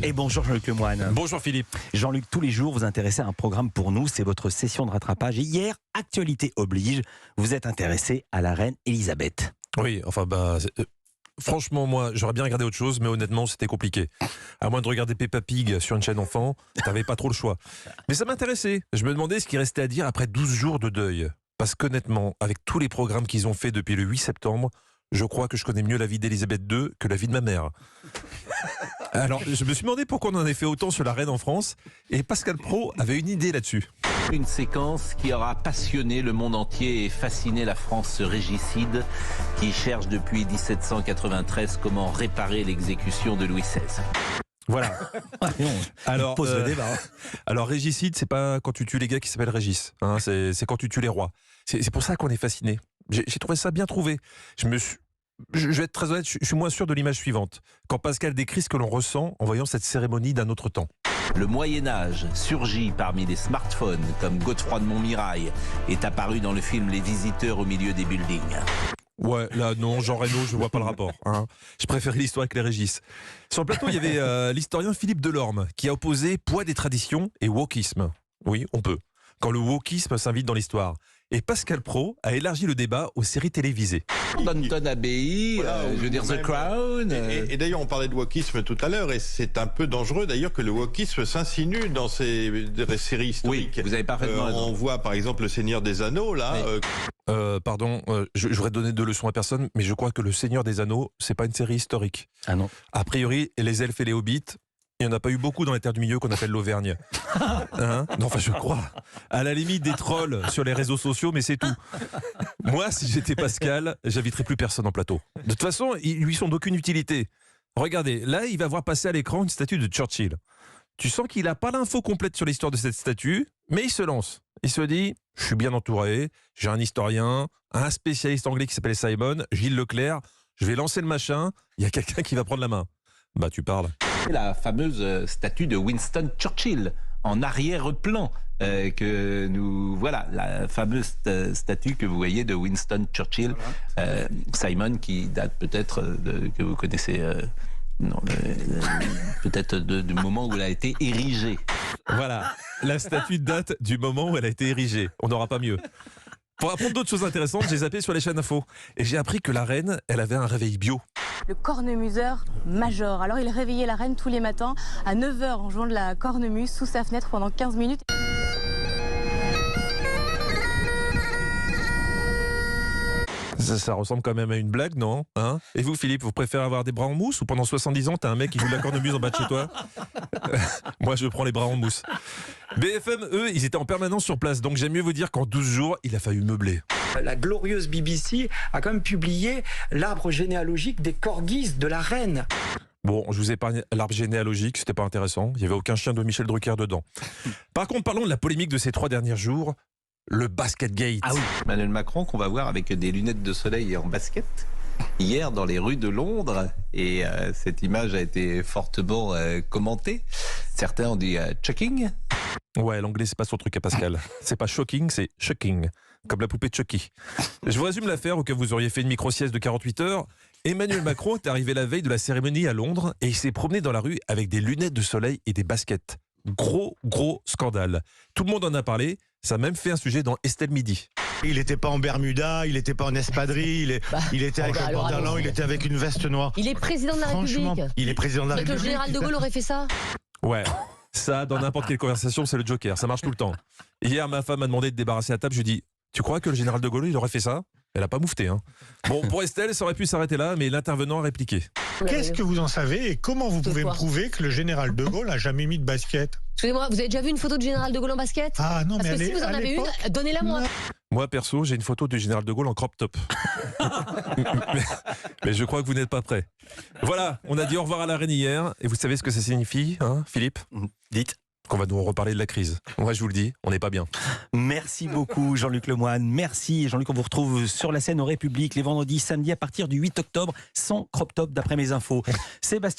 Et bonjour Jean-Luc Lemoyne. Bonjour Philippe. Jean-Luc, tous les jours, vous intéressez à un programme pour nous, c'est votre session de rattrapage. Et hier, actualité oblige, vous êtes intéressé à la reine Elisabeth. Oui, enfin franchement, moi, j'aurais bien regardé autre chose, mais honnêtement, c'était compliqué. À moins de regarder Peppa Pig sur une chaîne enfant, t'avais pas trop le choix. Mais ça m'intéressait. Je me demandais ce qu'il restait à dire après 12 jours de deuil. Parce qu'honnêtement, avec tous les programmes qu'ils ont fait depuis le 8 septembre, je crois que je connais mieux la vie d'Elisabeth II que la vie de ma mère. Alors, je me suis demandé pourquoi on en avait fait autant sur la reine en France, et Pascal Praud avait une idée là-dessus. Une séquence qui aura passionné le monde entier et fasciné la France régicide qui cherche depuis 1793 comment réparer l'exécution de Louis XVI. Voilà. Alors, pose le débat. Alors, régicide, c'est pas quand tu tues les gars qui s'appellent Régis, hein, c'est quand tu tues les rois. C'est pour ça qu'on est fasciné. J'ai trouvé ça bien trouvé. Je vais être très honnête, je suis moins sûr de l'image suivante. Quand Pascal décrit ce que l'on ressent en voyant cette cérémonie d'un autre temps. Le Moyen-Âge surgit parmi les smartphones comme Godefroy de Montmirail est apparu dans le film Les Visiteurs au milieu des buildings. Ouais, là non, Jean Reno, je vois pas le rapport. Hein. Je préfère l'histoire avec les Régis. Sur le plateau, il y avait l'historien Philippe Delorme qui a opposé poids des traditions et wokisme. Oui, on peut. Quand le wokisme s'invite dans l'histoire. Et Pascal Praud a élargi le débat aux séries télévisées. Downton Abbey, Voilà, je veux dire The Crown. Et d'ailleurs, on parlait de wokisme tout à l'heure, et c'est un peu dangereux d'ailleurs que le wokisme s'insinue dans ces séries historiques. Oui, vous avez parfaitement raison. On voit par exemple Le Seigneur des Anneaux, là. Oui. Pardon, j'aurais donné de leçons à personne, mais je crois que Le Seigneur des Anneaux, c'est pas une série historique. Ah non. A priori, les elfes et les hobbits, il n'y en a pas eu beaucoup dans les terres du milieu qu'on appelle l'Auvergne. Hein, non, enfin, je crois. À la limite des trolls sur les réseaux sociaux, mais c'est tout. Moi, si j'étais Pascal, j'inviterais plus personne en plateau. De toute façon, ils lui sont d'aucune utilité. Regardez, là, il va voir passer à l'écran une statue de Churchill. Tu sens qu'il n'a pas l'info complète sur l'histoire de cette statue, mais il se lance. Il se dit, je suis bien entouré, j'ai un historien, un spécialiste anglais qui s'appelle Simon, Gilles Leclerc, je vais lancer le machin, il y a quelqu'un qui va prendre la main. Bah, tu parles. La fameuse statue de Winston Churchill en arrière-plan voilà, la fameuse statue que vous voyez de Winston Churchill, Simon, qui date peut-être que vous connaissez peut-être du moment où elle a été érigée. Voilà, la statue date du moment où elle a été érigée. On n'aura pas mieux. Pour apprendre d'autres choses intéressantes, j'ai zappé sur les chaînes info. Et j'ai appris que la reine, elle avait un réveil bio. Le cornemuseur major. Alors il réveillait la reine tous les matins à 9h en jouant de la cornemuse sous sa fenêtre pendant 15 minutes. Ça ressemble quand même à une blague, non, hein? Et vous, Philippe, vous préférez avoir des bras en mousse ou pendant 70 ans, t'as un mec qui joue de la cornemuse en bas de chez toi? Moi, je prends les bras en mousse. BFM, eux, ils étaient en permanence sur place, donc j'aime mieux vous dire qu'en 12 jours, il a fallu meubler. La glorieuse BBC a quand même publié l'arbre généalogique des corgis de la reine. Bon, je vous épargne l'arbre généalogique, c'était pas intéressant. Il n'y avait aucun chien de Michel Drucker dedans. Par contre, parlons de la polémique de ces 3 derniers jours, le Basketgate. Ah oui. Emmanuel Macron qu'on va voir avec des lunettes de soleil en basket hier dans les rues de Londres, et cette image a été fortement commentée. Certains ont dit checking. Ouais, l'anglais, c'est pas son truc à Pascal. C'est pas shocking, c'est shocking. Comme la poupée de Chucky. Je vous résume l'affaire au cas où vous auriez fait une micro-sieste de 48 heures. Emmanuel Macron est arrivé la veille de la cérémonie à Londres et il s'est promené dans la rue avec des lunettes de soleil et des baskets. Gros scandale. Tout le monde en a parlé. Ça a même fait un sujet dans Estelle Midi. Il n'était pas en Bermuda, il n'était pas en espadrille, il était avec un pantalon, il était avec une veste noire. Il est président de la Franchement, République. il est président de la Donc le République. général de Gaulle aurait fait ça. Ouais, ça, dans n'importe quelle conversation, c'est le Joker. Ça marche tout le temps. Hier, ma femme m'a demandé de débarrasser la table. Je lui ai dit, tu crois que le général de Gaulle, il aurait fait ça? Elle n'a pas moufté. Hein. Bon, pour Estelle, ça aurait pu s'arrêter là, mais l'intervenant a répliqué. Qu'est-ce que vous en savez et comment vous pouvez me quoi prouver que le général de Gaulle a jamais mis de basket? Excusez-moi, vous avez déjà vu une photo du général de Gaulle en basket? Ah non, Parce mais que si vous en avez une, donnez-la moi. Moi, perso, j'ai une photo du général de Gaulle en crop top. mais je crois que vous n'êtes pas prêts. Voilà, on a dit au revoir à la reine hier. Et vous savez ce que ça signifie, hein, Philippe? Dites. Qu'on va nous reparler de la crise. Moi, je vous le dis, on n'est pas bien. Merci beaucoup Jean-Luc Lemoyne. Merci Jean-Luc, on vous retrouve sur la scène au République les vendredis, samedis à partir du 8 octobre, sans crop top d'après mes infos. Sébastien